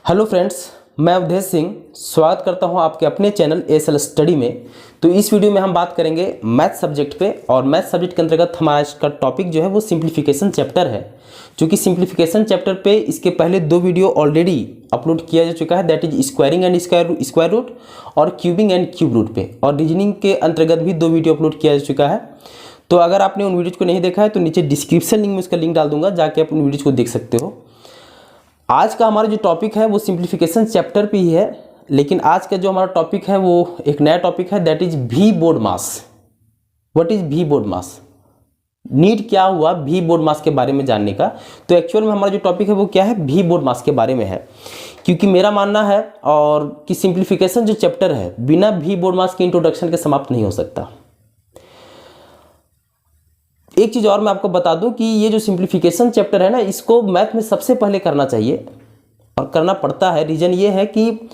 Hello friends, मैं अवधेश सिंह स्वागत करता हूं आपके अपने चैनल एएसएल स्टडी में। तो इस वीडियो में हम बात करेंगे मैथ सब्जेक्ट पे, और मैथ सब्जेक्ट के अंतर्गत हमारा इसका टॉपिक जो है वो सिंप्लीफिकेशन चैप्टर है। क्योंकि सिंप्लीफिकेशन चैप्टर पे इसके पहले 2 वीडियो ऑलरेडी अपलोड किया जा चुका है, that is squaring and square root और क्यूबिंग एंड क्यूब रूट पे, और रीजनिंग के अंतर्गत भी 2 वीडियो अपलोड किया जा चुका है। तो अगर आपने उन वीडियोज़ को नहीं देखा है तो नीचे डिस्क्रिप्शन लिंक में उसका लिंक डाल दूंगा, जाके आप उन वीडियोज़ को देख सकते हो। आज का हमारा जो टॉपिक है वो सिंप्लीफिकेशन चैप्टर पे ही है, लेकिन आज का जो हमारा टॉपिक है वो एक नया टॉपिक है, दैट इज भी बोर्ड मास। व्हाट इज भी बोर्ड मास? नीड क्या हुआ भी बोर्ड मास के बारे में जानने का। तो एक्चुअल में हमारा जो टॉपिक है वो क्या है, भी बोर्ड मास के बारे में है। क्योंकि मेरा मानना है और कि सिंप्लीफिकेशन जो चैप्टर है बिना भी बोर्ड मास के इंट्रोडक्शन के समाप्त नहीं हो सकता। एक चीज़ और मैं आपको बता दूं कि ये जो सिंप्लीफिकेशन चैप्टर है ना, इसको मैथ में सबसे पहले करना चाहिए और करना पड़ता है। रीज़न ये है कि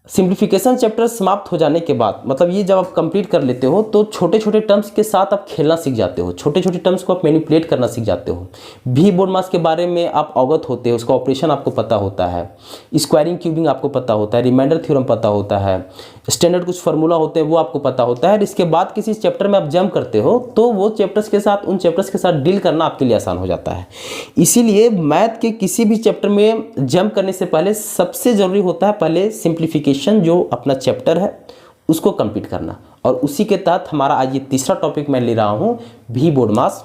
सिंप्लीफिकेशन चैप्टर समाप्त हो जाने के बाद, मतलब ये जब आप कंप्लीट कर लेते हो तो छोटे छोटे टर्म्स के साथ आप खेलना सीख जाते हो, छोटे छोटे टर्म्स को आप मैनिपुलेट करना सीख जाते हो। भी बोर्ड मास के बारे में आप अवगत होते हो, उसका ऑपरेशन आपको पता होता है, स्क्वायरिंग क्यूबिंग आपको पता होता है, रिमाइंडर थ्योरम पता होता है, स्टैंडर्ड कुछ फार्मूला होते हैं वो आपको पता होता है। इसके बाद किसी चैप्टर में आप जंप करते हो तो वो चैप्टर्स के साथ उन चैप्टर्स के साथ डील करना आपके लिए आसान हो जाता है। इसीलिए मैथ के किसी भी चैप्टर में जंप करने से पहले सबसे ज़रूरी होता है पहले सिंप्लीफिकेशन जो अपना चैप्टर है उसको कंप्लीट करना। और उसी के तहत हमारा आज ये तीसरा टॉपिक मैं ले रहा हूँ, भी बोर्ड मास।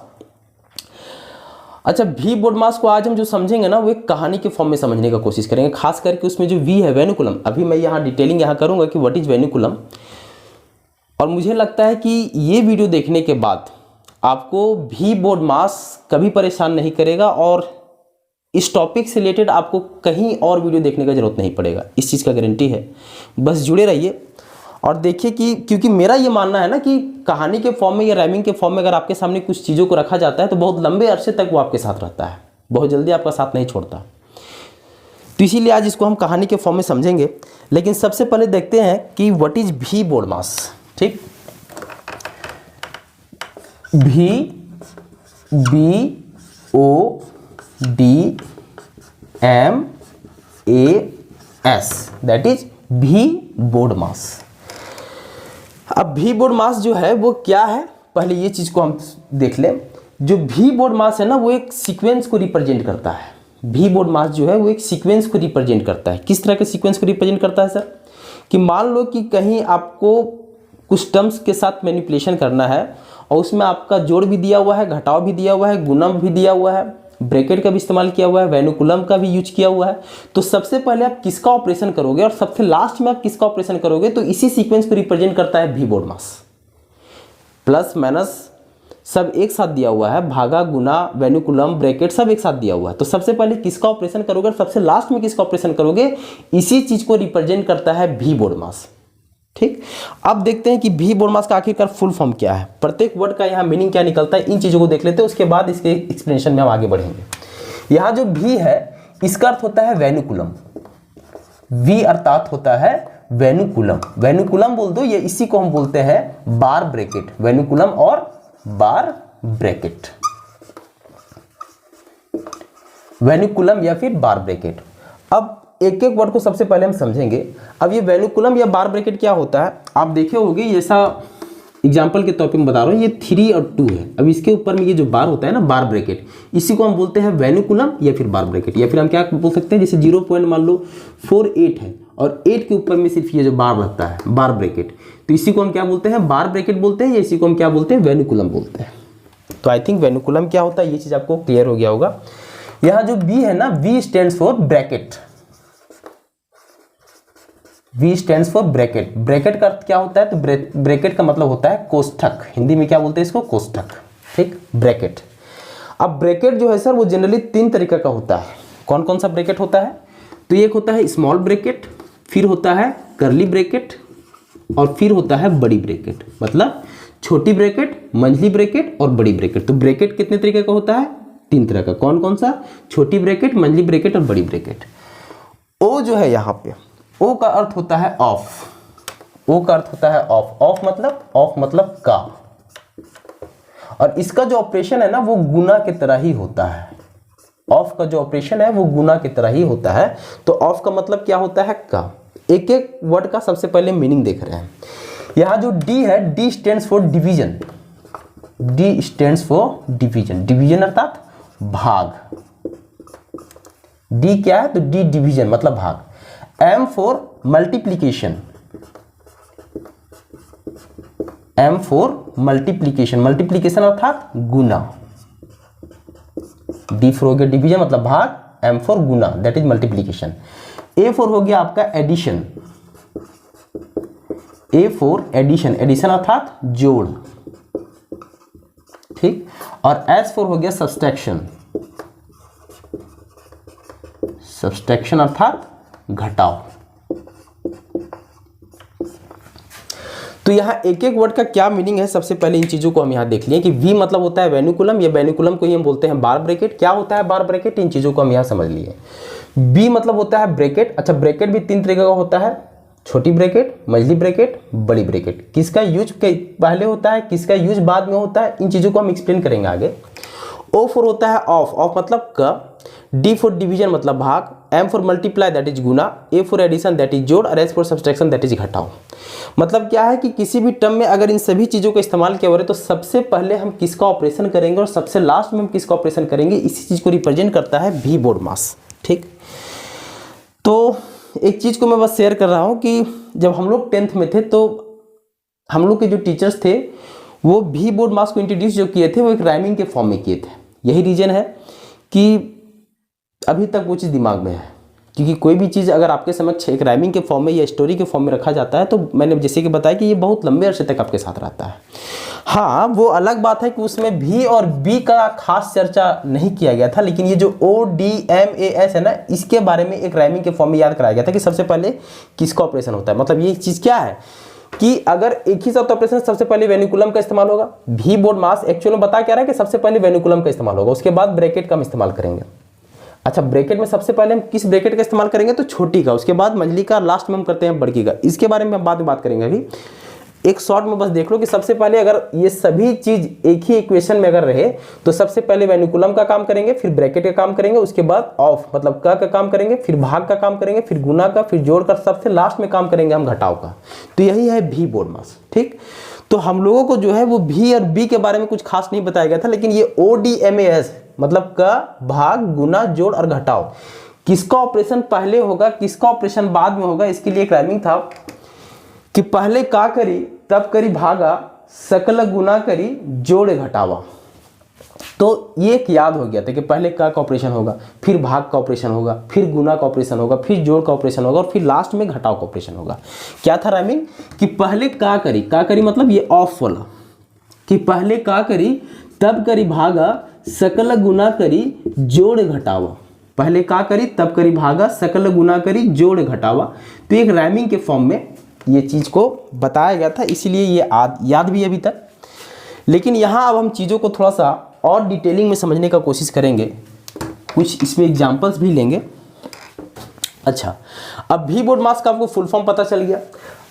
अच्छा, भी बोर्ड मास को आज हम जो समझेंगे ना वो एक कहानी के फॉर्म में समझने का कोशिश करेंगे, खास करके उसमें जो वी है वेनुकुलम। अभी मैं यहाँ डिटेलिंग यहाँ करूँगा कि व्हाट इज वेनुकुलम। और मुझे लगता है कि ये वीडियो देखने के बाद आपको भी बोर्ड मास कभी परेशान नहीं करेगा और इस टॉपिक से रिलेटेड आपको कहीं और वीडियो देखने का जरूरत नहीं पड़ेगा, इस चीज़ का गारंटी है। बस जुड़े रहिए और देखिए कि क्योंकि मेरा ये मानना है ना कि कहानी के फॉर्म में या राइमिंग के फॉर्म में अगर आपके सामने कुछ चीज़ों को रखा जाता है तो बहुत लंबे अरसे तक वो आपके साथ रहता है, बहुत जल्दी आपका साथ नहीं छोड़ता। तो इसीलिए आज इसको हम कहानी के फॉर्म में समझेंगे। लेकिन सबसे पहले देखते हैं कि व्हाट इज भी बोर्ड मास। ठीक, भी BODMAS, दैट इज भी बोर्ड मास। अब भी बोर्ड मास जो है वो क्या है, पहले ये चीज को हम देख लें। जो भी बोर्ड मास है ना वो एक सीक्वेंस को रिप्रेजेंट करता है। भी बोर्ड मास जो है वो एक सीक्वेंस को रिप्रेजेंट करता है। किस तरह के सीक्वेंस को रिप्रेजेंट करता है सर? कि मान लो कि कहीं आपको कुछ टर्म्स के साथ मैनिपुलेशन करना है और उसमें आपका जोड़ भी दिया हुआ है, घटाव भी दिया हुआ है, गुणा भी दिया हुआ है, ब्रैकेट का भी इस्तेमाल किया हुआ है, वेनुकुलम का भी यूज किया हुआ है। तो सबसे पहले आप किसका ऑपरेशन करोगे और सबसे लास्ट में आप किसका ऑपरेशन करोगे, तो इसी सीक्वेंस को रिप्रेजेंट करता है भी बोर्ड मास। प्लस माइनस सब एक साथ दिया हुआ है, भागा गुना वेनुकुलम ब्रैकेट सब एक साथ दिया हुआ है। तो सबसे पहले किसका ऑपरेशन करोगे और सबसे लास्ट में किसका ऑपरेशन करोगे, इसी चीज को रिप्रेजेंट करता है भी बोर्ड मास। ठीक, अब देखते हैं कि भी बोर्ड मास का आखिरकार फुल फॉर्म क्या है, प्रत्येक वर्ड का यहाँ मीनिंग क्या निकलता है, इन चीजों को देख लेते हैं, उसके बाद इसके एक्सप्लेनेशन में हम आगे बढ़ेंगे। यहाँ जो भी है इसका अर्थ होता है वेनुकुलम। वी अर्थात होता है वेनुकुलम। वेनुकुलम बोल दो, ये इसी को हम बोलते हैं बार ब्रैकेट। वेनुकुलम और बार ब्रैकेट, वेनुकुलम या फिर बार ब्रैकेट। अब एक एक वर्ड को सबसे पहले हम समझेंगे। अब ये वेनुकुलम या बार ब्रैकेट क्या होता है, आप देखे होंगे, जैसा एग्जांपल के तौर पे मैं बता रहा हूँ, ये 3 और 2 है। अब इसके ऊपर में ये जो बार होता है ना, बार ब्रैकेट, इसी को हम बोलते हैं वेनुकुलम या फिर बार ब्रैकेट। या फिर हम क्या बोल सकते हैं, जैसे 0 मान लो 48 है और 8 के ऊपर में सिर्फ ये जो बार लगता है, बार ब्रैकेट, तो इसी को हम क्या बोलते हैं, बार ब्रैकेट बोलते हैं, या इसी को हम क्या बोलते हैं, वेनुकुलम बोलते हैं। तो आई थिंक वेनुकुलम क्या होता है ये चीज आपको क्लियर हो गया होगा। यहाँ जो बी है ना, V stands for bracket. V stands for bracket. Bracket का अर्थ क्या होता है, तो ब्रैकेट का मतलब होता है कोष्ठक। हिंदी में क्या बोलते हैं इसको, कोष्ठक। ठीक, ब्रैकेट। अब ब्रैकेट जो है सर वो जनरली 3 तरीके का होता है। कौन कौन सा ब्रैकेट होता है, तो एक होता है स्मॉल ब्रैकेट, फिर होता है कर्ली ब्रैकेट, और फिर होता है बड़ी ब्रैकेट। मतलब छोटी ब्रैकेट, मंझली ब्रैकेट और बड़ी ब्रैकेट। तो ब्रैकेट कितने तरीके का होता है, 3 तरह का। कौन कौन सा, छोटी ब्रैकेट, मंझली ब्रैकेट और बड़ी ब्रैकेट। ओ जो है यहाँ पे, ओ का अर्थ होता है ऑफ। ओ का अर्थ होता है ऑफ। ऑफ मतलब का। और इसका जो ऑपरेशन है ना वो गुना की तरह ही होता है। ऑफ का जो ऑपरेशन है वो गुना की तरह ही होता है। तो ऑफ का मतलब क्या होता है? का। एक एक वर्ड का सबसे पहले मीनिंग देख रहे हैं। यहां जो डी है, D stands for division, D stands for division, division अर्थात भाग। डी क्या है? तो डी डिवीजन मतलब भाग। M for multiplication, M for multiplication, multiplication अर्थात गुना। डी फॉर हो गया डिवीजन मतलब भाग, एम फॉर गुना that is multiplication. A for हो गया आपका addition, A for addition, addition अर्थात जोड़, ठीक। और एस फॉर हो गया सब्सट्रैक्शन, सब्सट्रैक्शन अर्थात घटाव। तो यहां एक एक वर्ड का क्या मीनिंग है, सबसे पहले इन चीजों को हम यहां देख लिए कि वी मतलब होता है वेनिकुलम, या वेनिकुलम को ही हम बोलते हैं बार ब्रैकेट। क्या होता है बार ब्रैकेट, इन चीजों को हम यहां समझ लिए। बी मतलब होता है ब्रैकेट। अच्छा, ब्रैकेट भी तीन तरीके का होता है, छोटी ब्रैकेट, मझली ब्रैकेट, बड़ी ब्रैकेट। किसका यूज पहले होता है, किसका यूज बाद में होता है, इन चीजों को हम एक्सप्लेन करेंगे आगे। ओ फॉर होता है ऑफ, ऑफ मतलब का। डी फॉर डिवीजन मतलब भाग, M for multiply that is गुना, A for addition that is जोड़, और S for subtraction that is घटाव। मतलब क्या है कि किसी भी टर्म में अगर इन सभी चीजों का इस्तेमाल किया हो रहा है तो सबसे पहले हम किसका ऑपरेशन करेंगे और सबसे लास्ट में हम किसका ऑपरेशन करेंगे, इसी चीज को रिप्रेजेंट करता है वी बोर्ड मास, ठीक। तो एक चीज को मैं बस शेयर कर रहा हूं कि जब हम लोग 10th में थे तो हम लोग के जो टीचर्स थे वो वी बोर्ड मास को इंट्रोड्यूस जो किए थे वो एक राइमिंग के फॉर्म में किए थे। यही रीजन है कि अभी तक वो चीज़ दिमाग में है, क्योंकि कोई भी चीज़ अगर आपके समक्ष एक राइमिंग के फॉर्म में या स्टोरी के फॉर्म में रखा जाता है तो मैंने जैसे कि बताया कि ये बहुत लंबे अरसे तक आपके साथ रहता है। हाँ, वो अलग बात है कि उसमें भी और बी का खास चर्चा नहीं किया गया था, लेकिन ये जो O D M A S है ना, इसके बारे में एक राइमिंग के फॉर्म में याद कराया गया था कि सबसे पहले किसका ऑपरेशन होता है। मतलब ये चीज़ क्या है कि अगर एक ही साथ ऑपरेशन, सबसे पहले वेनिकुलम का इस्तेमाल होगा। वी बोर्ड मास एक्चुअल में बता क्या रहा है कि सबसे पहले वेनिकुलम का इस्तेमाल होगा, उसके बाद ब्रैकेट का हम इस्तेमाल करेंगे। अच्छा, ब्रैकेट में सबसे पहले हम किस ब्रैकेट का इस्तेमाल करेंगे, तो छोटी का, उसके बाद मंझली का, लास्ट में हम करते हैं बड़की का। इसके बारे में हम बाद में बात करेंगे। अभी एक शॉर्ट में बस देख लो कि सबसे पहले अगर ये सभी चीज एक ही इक्वेशन में अगर रहे तो सबसे पहले वेनिकुलम का काम करेंगे, फिर ब्रैकेट का काम करेंगे, उसके बाद ऑफ मतलब का काम करेंगे, फिर भाग का काम करेंगे, फिर गुना का, फिर जोड़ कर सबसे लास्ट में काम करेंगे हम घटाव का। तो यही है वी बोर्ड मास, ठीक। तो हम लोगों को जो है वो वी और बी के बारे में कुछ खास नहीं बताया गया था, लेकिन ये ODMAS मतलब का, भाग, गुना, जोड़ और घटाव, किसका ऑपरेशन पहले होगा, किसका ऑपरेशन बाद में होगा, इसके लिए एक राइमिंग था कि पहले का करी तब करी भागा, सकल गुना करी जोड़ घटावा। तो ये एक याद हो गया था कि पहले का ऑपरेशन होगा, फिर भाग का ऑपरेशन होगा, फिर गुना का ऑपरेशन होगा, फिर जोड़ का ऑपरेशन होगा और फिर लास्ट में घटाव का ऑपरेशन होगा। क्या था राइमिंग कि पहले का करी मतलब ये ऑफ वाला, कि पहले का करी तब करी भागा, सकल गुना करी जोड़ घटावा। पहले का करी तब करी भागा, सकल गुना करी जोड़ घटावा। तो एक राइमिंग के फॉर्म में ये चीज को बताया गया था, इसीलिए ये याद भी अभी तक। लेकिन यहाँ अब हम चीज़ों को थोड़ा सा और डिटेलिंग में समझने का कोशिश करेंगे, कुछ इसमें एग्जाम्पल्स भी लेंगे। अच्छा, अब वी बोर्ड मास का आपको फुल फॉर्म पता चल गया,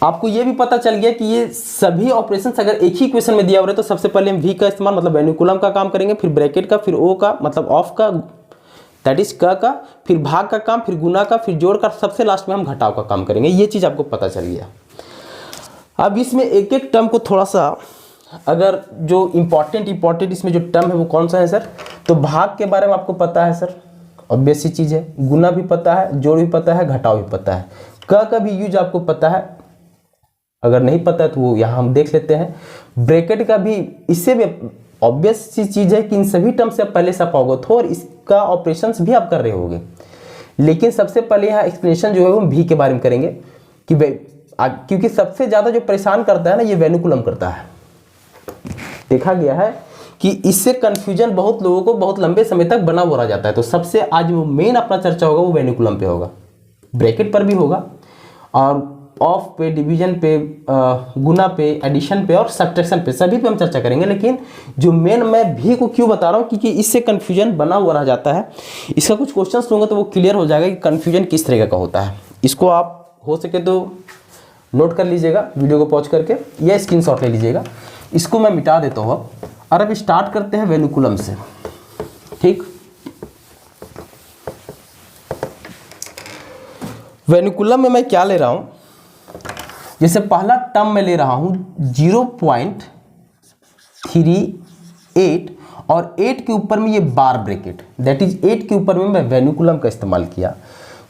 आपको ये भी पता चल गया कि ये सभी ऑपरेशंस अगर एक ही क्वेश्चन में दिया हो रहा है तो सबसे पहले हम वी का इस्तेमाल मतलब वेनिकुलम का काम करेंगे, फिर ब्रैकेट का, फिर ओ का मतलब ऑफ का दैट इज का, फिर भाग का काम, फिर गुना का, फिर जोड़ का, सबसे लास्ट में हम घटाव का काम करेंगे। ये चीज़ आपको पता चल गया। अब इसमें एक एक टर्म को थोड़ा सा, अगर जो इम्पॉर्टेंट इसमें जो टर्म है वो कौन सा है सर, तो भाग के बारे में आपको पता है सर, ऑब्वियस सी चीज़ है। गुना भी पता है, जोड़ भी पता है, घटाव भी पता है। का भी यूज आपको पता है, अगर नहीं पता है तो वो यहाँ हम देख लेते हैं। ब्रैकेट का भी, इससे भी ऑब्वियस सी चीज़ है कि इन सभी टर्म से आप पहले से अवगत हो और इसका ऑपरेशंस भी आप कर रहे होंगे। लेकिन सबसे पहले यहाँ एक्सप्लेनेशन जो है वो भी के बारे में करेंगे कि क्योंकि सबसे ज़्यादा जो परेशान करता है ना ये वेनिकुलम करता है। देखा गया है कि इससे कंफ्यूजन बहुत लोगों को बहुत लंबे समय तक बना हुआ रह जाता है। तो सबसे आज वो मेन अपना चर्चा होगा वो वेनिकुलम पे होगा, ब्रैकेट पर भी होगा और ऑफ पे, डिवीजन पे, गुना पे, एडिशन पे और सब्ट्रैक्शन पे, सभी पे हम चर्चा करेंगे। लेकिन जो मेन मैं भी को क्यों बता रहा हूँ क्योंकि इससे कंफ्यूजन बना हुआ रह जाता है। इसका कुछ क्वेश्चंस लूँगा तो वो क्लियर हो जाएगा कि कंफ्यूजन किस तरीके का होता है। इसको आप हो सके तो नोट कर लीजिएगा वीडियो को पॉज करके या स्क्रीनशॉट ले लीजिएगा। इसको मैं मिटा देता हूँ अब, और अब स्टार्ट करते हैं वेनिकुलम से। ठीक, वेनिकुलम में मैं क्या ले रहा हूँ, जैसे पहला टर्म में ले रहा हूँ 0.38 और 8 के ऊपर में ये बार ब्रैकेट, दैट इज 8 के ऊपर में मैं वेनिकुलम का इस्तेमाल किया।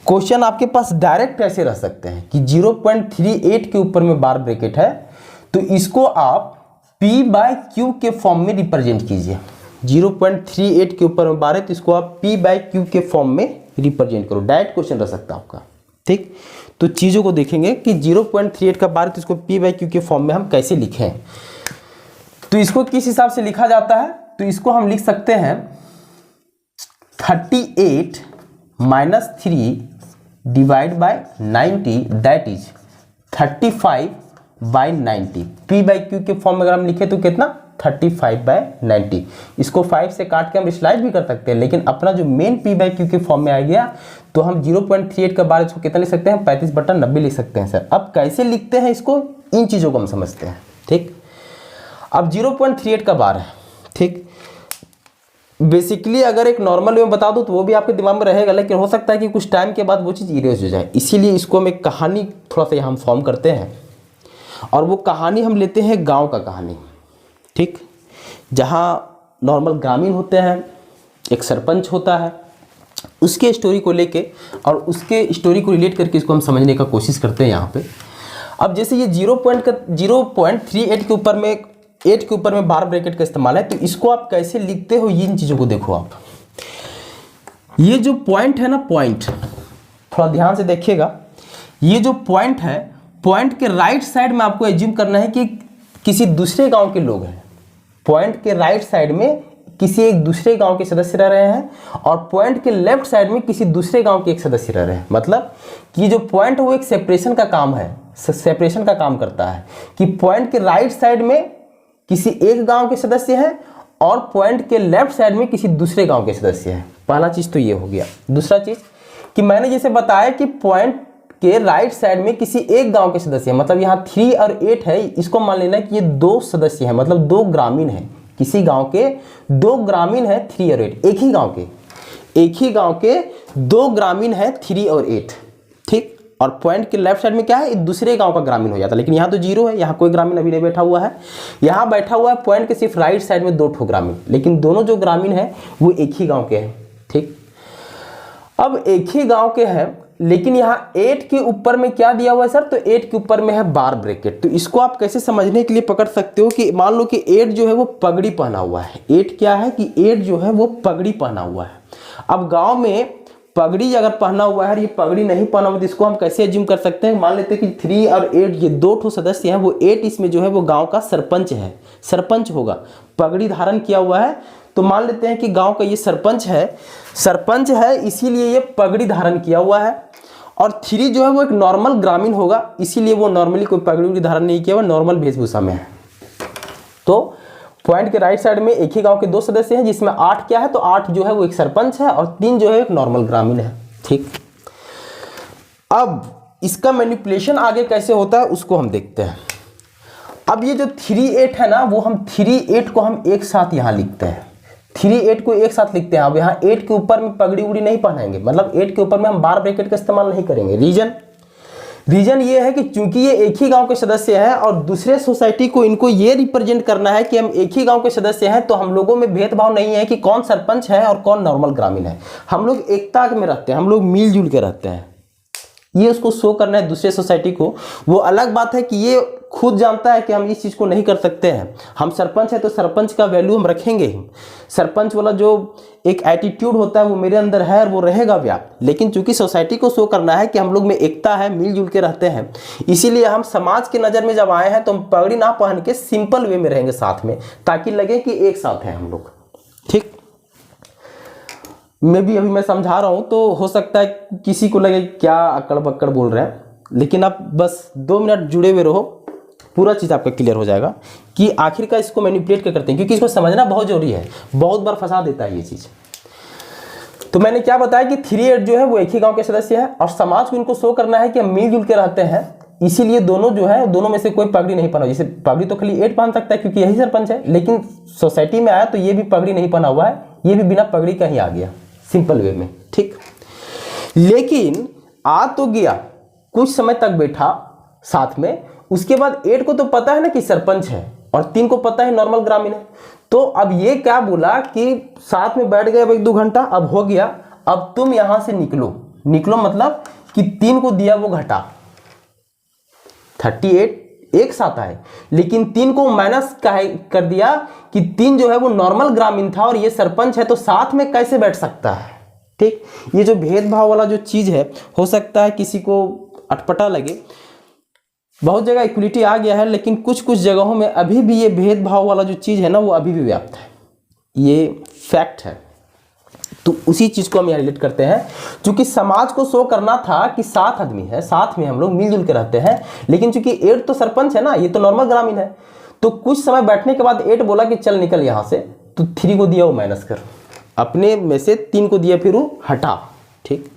क्वेश्चन आपके पास डायरेक्ट ऐसे रह सकते हैं कि 0.38 के ऊपर में बार ब्रैकेट है तो इसको आप P/Q के फॉर्म में रिप्रेजेंट कीजिए। 0.38 के ऊपर में बार है तो इसको आप P/Q के फॉर्म में रिप्रेजेंट करो। डायरेक्ट क्वेश्चन रह सकता है आपका, ठीक। तो चीज़ों को देखेंगे कि 0.38 का बार है तो इसको P/Q के फॉर्म में हम कैसे लिखें। तो इसको किस हिसाब से लिखा जाता है, तो इसको हम लिख सकते हैं 38 - 3 divide by 90 that is 35/90। P/Q के फॉर्म में अगर हम लिखे तो कितना 35/90। इसको 5 से काट के हम स्लाइड भी कर सकते हैं, लेकिन अपना जो मेन P/Q के फॉर्म में आ गया तो हम 0.38 का बार इसको कितना लिख सकते हैं 35/90 लिख सकते हैं सर। अब कैसे लिखते हैं इसको, इन चीज़ों को हम समझते हैं, ठीक। अब 0.38 का बार है, ठीक। बेसिकली अगर एक नॉर्मल वे में बता दूं तो वो भी आपके दिमाग में रहेगा, लेकिन हो सकता है कि कुछ टाइम के बाद वो चीज़ इरेज हो जाए, इसीलिए इसको हम एक कहानी थोड़ा सा हम फॉर्म करते हैं। और वो कहानी हम लेते हैं गांव का कहानी, ठीक, जहाँ नॉर्मल ग्रामीण होते हैं, एक सरपंच होता है, उसके स्टोरी को लेके और उसके स्टोरी को रिलेट करके इसको हम समझने का कोशिश करते हैं यहाँ पे। अब जैसे ये 0.38 के ऊपर में 8 के ऊपर में बार ब्रैकेट का इस्तेमाल है, तो इसको आप कैसे लिखते हो ये इन चीज़ों को देखो आप। ये जो पॉइंट है ना, पॉइंट थोड़ा ध्यान से देखिएगा, ये जो पॉइंट है, पॉइंट के राइट साइड में आपको एज्यूम करना है कि किसी दूसरे गांव के लोग हैं। पॉइंट के राइट साइड में किसी एक दूसरे गांव के सदस्य रह रहे हैं और पॉइंट के लेफ्ट साइड में किसी दूसरे गांव के एक सदस्य रह रहे हैं। मतलब कि जो पॉइंट है वो एक सेपरेशन का काम है, सेपरेशन का काम करता है कि पॉइंट के राइट साइड में किसी एक गांव के सदस्य हैं और पॉइंट के लेफ्ट साइड में किसी दूसरे गांव के सदस्य हैं। पहला चीज़ तो ये हो गया। दूसरा चीज़ कि मैंने जैसे बताया कि पॉइंट के राइट साइड में किसी एक गांव के सदस्य हैं, मतलब यहाँ 3 और 8 है, इसको मान लेना कि ये 2 सदस्य हैं, मतलब 2 ग्रामीण हैं। किसी गांव के 2 ग्रामीण हैं 3 और 8, एक ही गांव के 2 ग्रामीण हैं 3 और 8, ठीक। और पॉइंट के लेफ्ट साइड में क्या है, दूसरे गांव का ग्रामीण हो जाता है, लेकिन यहाँ तो 0 है, यहाँ कोई ग्रामीण अभी नहीं बैठा हुआ है। यहाँ बैठा हुआ है पॉइंट के सिर्फ राइट साइड में 2 ठो ग्रामीण, लेकिन दोनों जो ग्रामीण हैं वो एक ही गांव के हैं, ठीक। अब एक ही गांव के हैं, लेकिन यहाँ 8 के ऊपर में क्या दिया हुआ है सर, तो 8 के ऊपर में है बार ब्रैकेट। तो इसको आप कैसे समझने के लिए पकड़ सकते हो कि मान लो कि 8 जो है वो पगड़ी पहना हुआ है। 8 क्या है कि 8 जो है वो पगड़ी पहना हुआ है। अब गांव में पगड़ी अगर पहना हुआ है, ये पगड़ी नहीं पहना हुआ, तो इसको हम कैसे एज्यूम कर सकते हैं, मान लेते हैं कि 3 और 8 ये 2 ठो सदस्य हैं, वो 8 इसमें जो है वो गांव का सरपंच है, सरपंच होगा, पगड़ी धारण किया हुआ है। तो मान लेते हैं कि गांव का ये सरपंच है, इसीलिए ये पगड़ी धारण किया हुआ है। और 3 जो है वो एक नॉर्मल ग्रामीण होगा, इसीलिए वो नॉर्मली कोई पगड़ी धारण नहीं किया हुआ, नॉर्मल वेशभूषा में है। तो पॉइंट के राइट साइड में एक ही गांव के 2 सदस्य हैं, जिसमें 8 क्या है, तो 8 जो है वो एक सरपंच है और 3 जो है एक नॉर्मल ग्रामीण है, ठीक। अब इसका मैनिपुलेशन आगे कैसे होता है उसको हम देखते हैं। अब ये जो 3-8 है ना, वो हम 3-8 को हम एक साथ यहाँ लिखते हैं, 3-8 को एक साथ लिखते हैं। अब यहाँ 8 के ऊपर में पगड़ी उड़ी नहीं पहनाएंगे, मतलब 8 के ऊपर में हम बार ब्रैकेट का इस्तेमाल नहीं करेंगे। रीजन ये है कि चूंकि ये एक ही गांव के सदस्य हैं और दूसरे सोसाइटी को इनको ये रिप्रेजेंट करना है कि हम एक ही गांव के सदस्य हैं, तो हम लोगों में भेदभाव नहीं है कि कौन सरपंच है और कौन नॉर्मल ग्रामीण है। हम लोग एकता में रहते हैं, हम लोग मिलजुल के रहते हैं। ये उसको शो करना है दूसरे सोसाइटी को। वो अलग बात है कि ये खुद जानता है कि हम इस चीज़ को नहीं कर सकते हैं। हम सरपंच है तो सरपंच का वैल्यू हम रखेंगे ही, सरपंच वाला जो एक एटीट्यूड होता है वो मेरे अंदर है और वो रहेगा व्याप्त। लेकिन चूंकि सोसाइटी को शो करना है कि हम लोग में एकता है, मिलजुल के रहते हैं, इसीलिए हम समाज के नज़र में जब आए हैं तो हम पगड़ी ना पहन के सिंपल वे में रहेंगे साथ में, ताकि लगे कि एक साथ हैं हम लोग, ठीक। अभी मैं समझा रहा हूं तो हो सकता है किसी को लगे क्या अकड़ बक्कड़ बोल रहे हैं, लेकिन आप बस 2 मिनट जुड़े हुए रहो, पूरा चीज़ आपका क्लियर हो जाएगा कि आखिरकार इसको मैनिपुलेट क्या करते हैं, क्योंकि इसको समझना बहुत जरूरी है, बहुत बार फंसा देता है ये चीज़। तो मैंने क्या बताया कि 3-8 जो है वो एक ही गांव के सदस्य है और समाज को इनको शो करना है कि हम मिलजुल के रहते हैं, इसीलिए दोनों जो है, दोनों में से कोई पगड़ी नहीं पहना। जैसे पगड़ी तो खाली 8 पहन सकता है क्योंकि यही सरपंच है, लेकिन सोसाइटी में आया तो ये भी पगड़ी नहीं पहना हुआ है, ये भी बिना पगड़ी का ही आ गया सिंपल वे में, ठीक। लेकिन आ तो गया, कुछ समय तक बैठा साथ में, उसके बाद 8 को तो पता है ना कि सरपंच है और 3 को पता है नॉर्मल ग्रामीण है। तो अब ये क्या बोला कि साथ में बैठ गए अब 1-2 घंटा, अब हो गया, अब तुम यहां से निकलो। निकलो मतलब कि 3 को दिया वो घटा, 38 एक साथ आए, लेकिन 3 को माइनस कर दिया कि 3 जो है वो नॉर्मल ग्रामीण था और ये सरपंच है, तो साथ में कैसे बैठ सकता है। ठीक, ये जो भेदभाव वाला जो चीज है, हो सकता है किसी को अटपटा लगे, बहुत जगह इक्वलिटी आ गया है, लेकिन कुछ कुछ जगहों में अभी भी ये भेदभाव वाला जो चीज है ना, वो अभी भी व्याप्त है, ये फैक्ट है। तो उसी चीज को हम यहाँ रिलेट करते हैं, क्योंकि समाज को शो करना था कि 7 आदमी है, साथ में हम लोग मिलजुल के रहते हैं, लेकिन चूंकि 8 तो सरपंच है ना, ये तो नॉर्मल ग्रामीण है, तो कुछ समय बैठने के बाद 8 बोला कि चल निकल यहां से, तो 3 को दिया वो माइनस कर, अपने में से 3 को दिया फिर वो हटा। ठीक,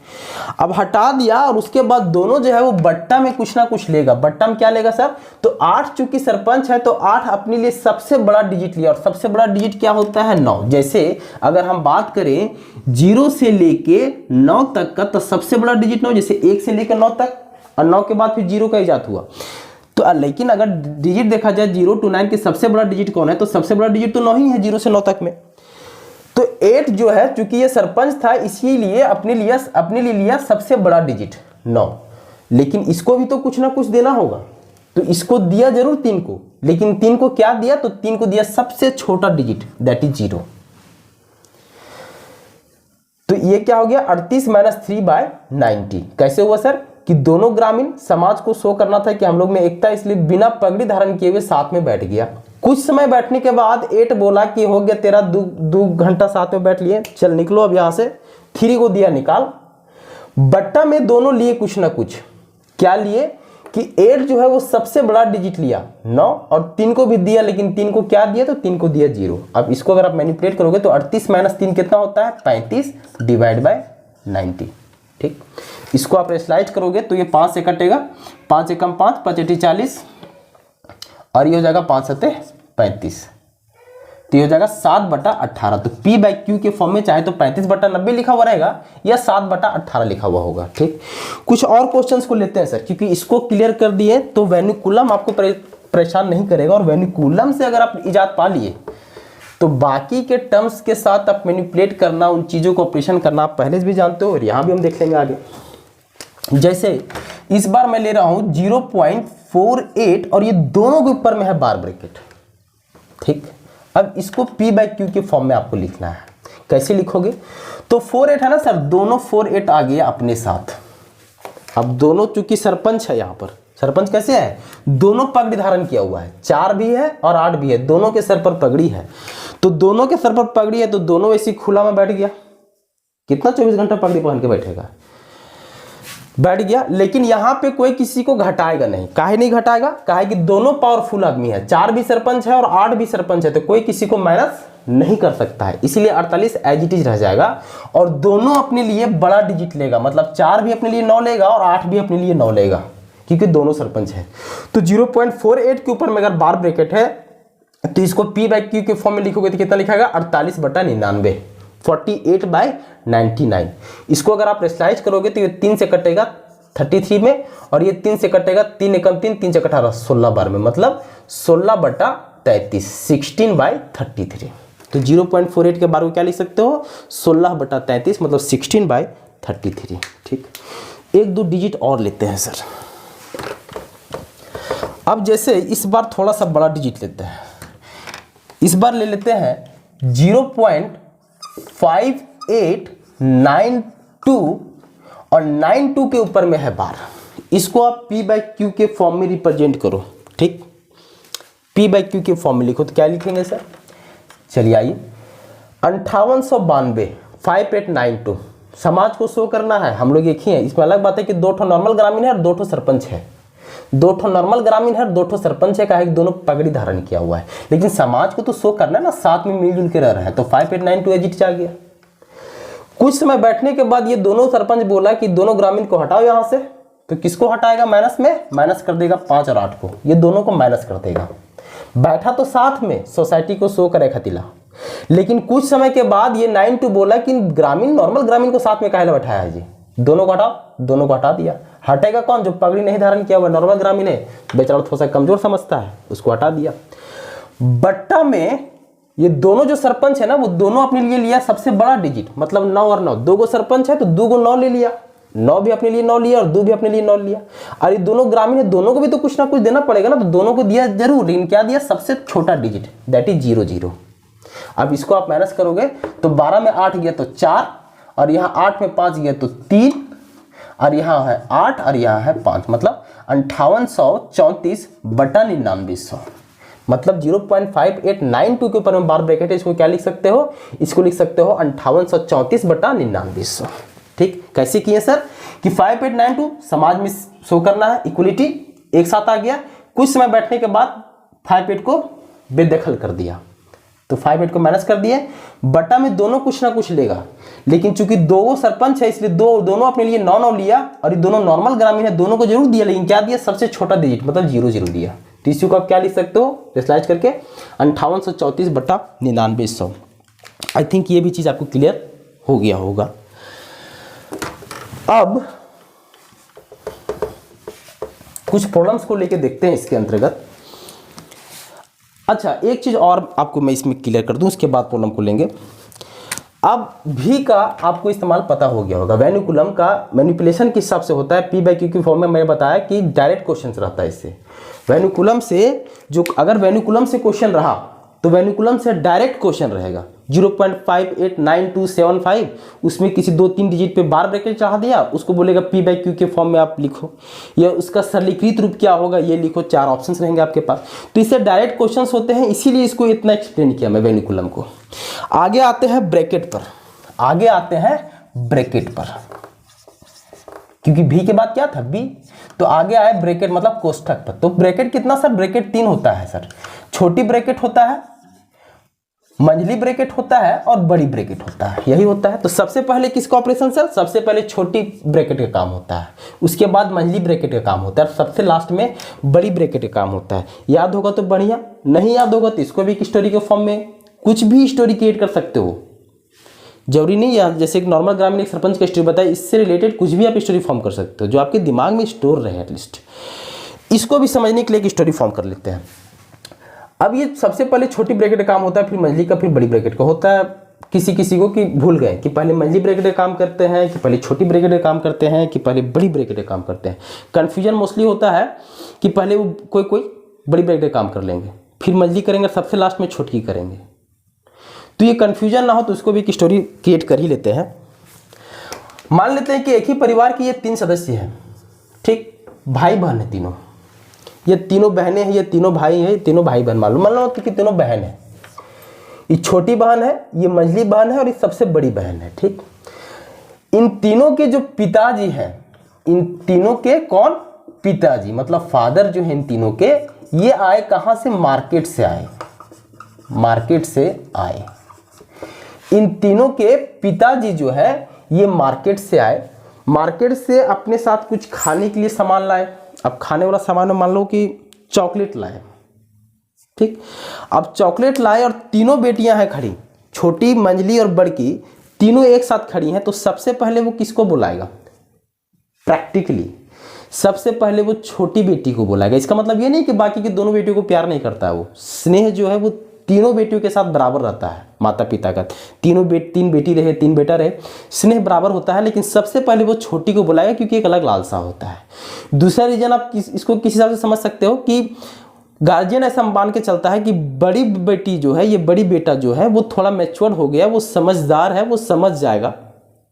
अब हटा दिया और उसके बाद दोनों जो है वो बट्टा में कुछ ना कुछ लेगा। बट्टा में क्या लेगा सर, तो 8 चूंकि सरपंच है तो 8 अपने लिए सबसे बड़ा डिजिट लिया, और सबसे बड़ा डिजिट क्या होता है 9। जैसे अगर हम बात करें 0 से लेके 9 तक का, तो सबसे बड़ा डिजिट 9, जैसे 1 से लेकर 9 तक, और 9 के बाद फिर 0 का इजाद हुआ। तो लेकिन अगर डिजिट देखा जाए 0 to 9 के सबसे बड़ा डिजिट कौन है, तो सबसे बड़ा डिजिट तो 9 ही है 0 से 9 तक में। तो 8 जो है चूंकि ये सरपंच था, इसीलिए अपने लिए लिया सबसे बड़ा डिजिट 9, लेकिन इसको भी तो कुछ ना कुछ देना होगा, तो इसको दिया जरूर 3 को, लेकिन 3 को क्या दिया, तो 3 को दिया सबसे छोटा डिजिट, दैट इज 0। तो ये क्या हो गया 38 - 3/90। कैसे हुआ सर, कि दोनों ग्रामीण, समाज को शो करना था कि हम लोग में एकता, इसलिए बिना पगड़ी धारण किए हुए साथ में बैठ गया। कुछ समय बैठने के बाद 8 बोला कि हो गया तेरा 2 घंटा साथ में बैठ लिए, चल निकलो अब यहां से। 3 को दिया निकाल, बट्टा में दोनों लिए कुछ ना कुछ, क्या लिए कि 8 जो है वो सबसे बड़ा डिजिट लिया 9, और 3 को भी दिया, लेकिन 3 को क्या दिया, तो 3 को दिया 0। अब इसको अगर आप मैनिपुलेट करोगे तो 38 - 3 कितना होता है, 35 / 90। ठीक, इसको आप स्लाइड करोगे तो ये 5 से कटेगा, 5 एकम 5, 5 × 40, और ये हो जाएगा 5 × 7 = 35, तो ये हो जाएगा 7/18। तो P/Q के फॉर्म में चाहे तो 35/90 लिखा हुआ रहेगा या 7/18 लिखा हुआ होगा। ठीक, कुछ और क्वेश्चंस को लेते हैं सर, क्योंकि इसको क्लियर कर दिए तो वेनिकुलम आपको परेशान नहीं करेगा, और वेनिकुलम से अगर आप इजाद पा लिए तो बाकी के टर्म्स के साथ आप मैनिपुलेट करना, उन चीज़ों को ऑपरेशन करना आप पहले से भी जानते हो, और यहाँ भी हम देख लेंगे आगे। जैसे इस बार मैं ले रहा हूँ 0.48, और ये दोनों के ऊपर में है बार ब्रैकेट। ठीक, अब इसको P/Q के फॉर्म में आपको लिखना है। कैसे लिखोगे, तो 48 है ना सर, दोनों 48 आ गया अपने साथ। अब दोनों चूंकि सरपंच है, यहाँ पर सरपंच कैसे है, दोनों पगड़ी धारण किया हुआ है, 4 भी है और 8 भी है, दोनों के सर पर पगड़ी है, तो दोनों के सर पर पगड़ी है, तो दोनों ऐसी खुला में बैठ गया। कितना 24 घंटा पगड़ी पहन के बैठेगा, बैठ गया। लेकिन यहां पे कोई किसी को घटाएगा नहीं। काहे नहीं घटाएगा, काहे कि दोनों पावरफुल आदमी है, 4 भी सरपंच है और 8 भी सरपंच है, तो कोई किसी को माइनस नहीं कर सकता है, इसलिए 48 एज इट इज रह जाएगा। और दोनों अपने लिए बड़ा डिजिट लेगा, मतलब 4 भी अपने लिए 9 लेगा और 8 भी अपने लिए 9 लेगा, क्योंकि दोनों सरपंच है। तो 0.48 के ऊपर में अगर बार ब्रैकेट है तो इसको P/Q के फॉर्म में लिखोगे तो कितना लिखाएगा, 48/99, 48/99। इसको अगर आप रेशनलाइज करोगे तो ये 3 से कटेगा 33 में, और ये 3 से कटेगा 3 एकम 3, 3 × 18, 16 बार में, मतलब 16/33, 16/33। तो 0.48 के बार में क्या लिख सकते हो, 16/33, मतलब 16/33। ठीक, 1-2 डिजिट और लेते हैं सर। अब जैसे इस बार थोड़ा सा बड़ा डिजिट लेते हैं, इस बार ले लेते हैं 0.5892, और 92 के ऊपर में है बार। इसको आप P/Q के फॉर्म में रिप्रेजेंट करो। ठीक, P/Q के फॉर्म में लिखो तो क्या लिखेंगे सर, चलिए आइए, 5892, 5892 समाज को शो करना है, हम लोग एक ही है। इसमें अलग बात है कि 2 ठो नॉर्मल ग्रामीण है और 2 ठो सरपंच है, 2 ठो नॉर्मल ग्रामीण है और 2 ठो सरपंच है, कहा दोनों पगड़ी धारण किया हुआ है, लेकिन समाज को तो शो करना है ना, साथ में मिलजुल के रह रहे हैं, तो 5892 एजिट आ गया। कुछ समय बैठने के बाद ये दोनों सरपंच बोला कि दोनों ग्रामीण को हटाओ यहां से, तो किसको हटाएगा, माइनस में माइनस कर देगा 5 और 8 को, ये दोनों को माइनस कर देगा। बैठा तो साथ में सोसाइटी को शो करे खतीला, लेकिन कुछ समय के बाद ये 92 बोला कि ग्रामीण, नॉर्मल ग्रामीण को साथ में काहे बैठाया है जी, दोनों को हटाओ, दोनों को हटा दिया। हटेगा कौन? जो पगड़ी नहीं धारण किया हुआ नॉर्मल ग्रामीण है, बेचारा थोड़ा सा कमजोर समझता है, उसको हटा दिया। बट्टा में ये दोनों जो सरपंच है ना, वो दोनों अपने लिए लिया सबसे बड़ा डिजिट, मतलब 9 और 9, 2 गो सरपंच है तो 2 गो 9 ले लिया, 9 भी अपने लिए 9 लिया और 2 भी अपने लिए 9 लिया। और ये दोनों ग्रामीण है, दोनों को भी तो कुछ ना कुछ देना पड़ेगा ना, तो दोनों को दिया जरूर, लेकिन क्या दिया? सबसे छोटा डिजिट, दैट इज 0 0। अब इसको आप माइनस करोगे तो 12 में 8 गया तो 4, और यहाँ 8 में 5 गया तो 3, और यहाँ है 8 और यहाँ है 5, मतलब 5834 बटा 9900, मतलब 0.5892 के ऊपर में बार ब्रैकेट है। इसको क्या लिख सकते हो? इसको लिख सकते हो 5834 बटा 9900। ठीक, कैसे किए सर? कि 5892 समाज में शो करना है, इक्वलिटी एक साथ आ गया। कुछ समय बैठने के बाद 58 को बेदखल कर दिया, तो 58 को माइनस कर दिए, बटा में दोनों कुछ ना कुछ लेगा, लेकिन चूंकि 2 सरपंच है इसलिए दोनों अपने लिए 9 9 लिया, और ये दोनों नॉर्मल ग्रामीण है, दोनों को जरूर दिया, लेकिन क्या दिया? सबसे छोटा डिजिट, मतलब 0 0 दिया। तो इसी को आप क्या लिख सकते हो? स्लाइड करके 5834 बटा 9900। आई थिंक ये भी चीज आपको क्लियर हो गया होगा। अब कुछ प्रॉब्लम्स को लेके देखते हैं इसके अंतर्गत। अच्छा, एक चीज और आपको मैं इसमें क्लियर कर दूं, उसके बाद प्रॉब्लम को लेंगे। अब भी का आपको इस्तेमाल पता हो गया होगा। वैनिकुलम का मैनिपुलेशन किस हिसाब से होता है? P/Q की फॉर्म में मैंने बताया कि डायरेक्ट क्वेश्चन रहता है इससे। वैनिकुलम से जो, अगर वैनिकुलम से क्वेश्चन रहा तो वैनिकुलम से डायरेक्ट क्वेश्चन रहेगा। 0.589275, उसमें किसी 2-3 डिजिट पे बार ब्रैकेट चढ़ा दिया, उसको बोलेगा P/Q के फॉर्म में आप लिखो, या उसका सरलीकृत रूप क्या होगा ये लिखो, 4 ऑप्शंस रहेंगे आपके पास। तो इससे डायरेक्ट क्वेश्चंस होते हैं, इसीलिए इसको इतना एक्सप्लेन किया मैं वैनिकुलम को। आगे आते हैं ब्रैकेट पर, आगे आते हैं ब्रैकेट पर, क्योंकि भी के बाद क्या था? बी, तो आगे आए ब्रैकेट, मतलब कोष्ठक पर। तो ब्रैकेट कितना सर? ब्रैकेट 3 होता है सर। छोटी ब्रैकेट होता है, मंझली ब्रैकेट होता है और बड़ी ब्रैकेट होता है, यही होता है। तो सबसे पहले किसका ऑपरेशन सर? सबसे पहले छोटी ब्रैकेट का काम होता है, उसके बाद मंझली ब्रैकेट का काम होता है, और सबसे लास्ट में बड़ी ब्रैकेट का काम होता है। याद होगा तो बढ़िया, नहीं याद होगा तो इसको भी एक स्टोरी के फॉर्म में कुछ भी स्टोरी क्रिएट कर सकते हो, जरूरी नहीं है जैसे एक नॉर्मल ग्रामीण एक सरपंच का स्टोरी बताया, इससे रिलेटेड कुछ भी आप स्टोरी फॉर्म कर सकते हो जो आपके दिमाग में स्टोर रहे एटलीस्ट। इसको भी समझने के लिए एक स्टोरी फॉर्म कर लेते हैं। अब ये सबसे पहले छोटी ब्रैकेट का काम होता है, फिर मंझली का, फिर बड़ी ब्रैकेट का होता है। किसी किसी को कि भूल गए कि पहले मंझली ब्रैकेट का काम करते हैं, कि पहले छोटी ब्रैकेट का काम करते हैं, कि पहले बड़ी ब्रैकेट का काम करते हैं। कन्फ्यूजन मोस्टली होता है कि पहले वो कोई बड़ी ब्रैकेट का काम कर लेंगे, फिर मंझली करेंगे, सबसे लास्ट में छोटी करेंगे। तो ये कन्फ्यूजन ना हो तो उसको भी एक स्टोरी क्रिएट कर ही लेते हैं। मान लेते हैं कि एक ही परिवार के ये 3 सदस्य हैं, ठीक, भाई बहन है तीनों, ये तीनों बहनें हैं, ये तीनों भाई हैं, ये तीनों भाई बहन मान लो कि तीनों बहन है। ये छोटी बहन है, ये मंझली बहन है और ये सबसे बड़ी बहन है, ठीक। इन तीनों के जो पिताजी हैं, इन तीनों के कौन? पिताजी, मतलब फादर जो है इन तीनों के, ये आए कहां से? मार्केट से आए, मार्केट से आए। इन तीनों के पिताजी जो है ये मार्केट से आए, मार्केट से अपने साथ कुछ खाने के लिए सामान लाए। अब खाने वाला सामान में मान लो कि चॉकलेट लाए, ठीक। अब चॉकलेट लाए और तीनों बेटियां हैं खड़ी, छोटी, मंझली और बड़की, तीनों एक साथ खड़ी हैं। तो सबसे पहले वो किसको बुलाएगा? प्रैक्टिकली सबसे पहले वो छोटी बेटी को बुलाएगा। इसका मतलब ये नहीं कि बाकी की दोनों बेटियों को प्यार नहीं करता है, वो स्नेह जो है वो तीनों बेटियों के साथ बराबर रहता है। माता पिता का तीन बेटी रहे, 3 बेटा रहे, स्नेह बराबर होता है, लेकिन सबसे पहले वो छोटी को बुलाएगा क्योंकि एक अलग लालसा होता है। दूसरा रीजन आप इसको किस हिसाब से समझ सकते हो कि गार्जियन ऐसा मान के चलता है कि बड़ी बेटी जो है, ये बड़ी बेटा जो है वो थोड़ा मैच्योर हो गया, वो समझदार है, वो समझ जाएगा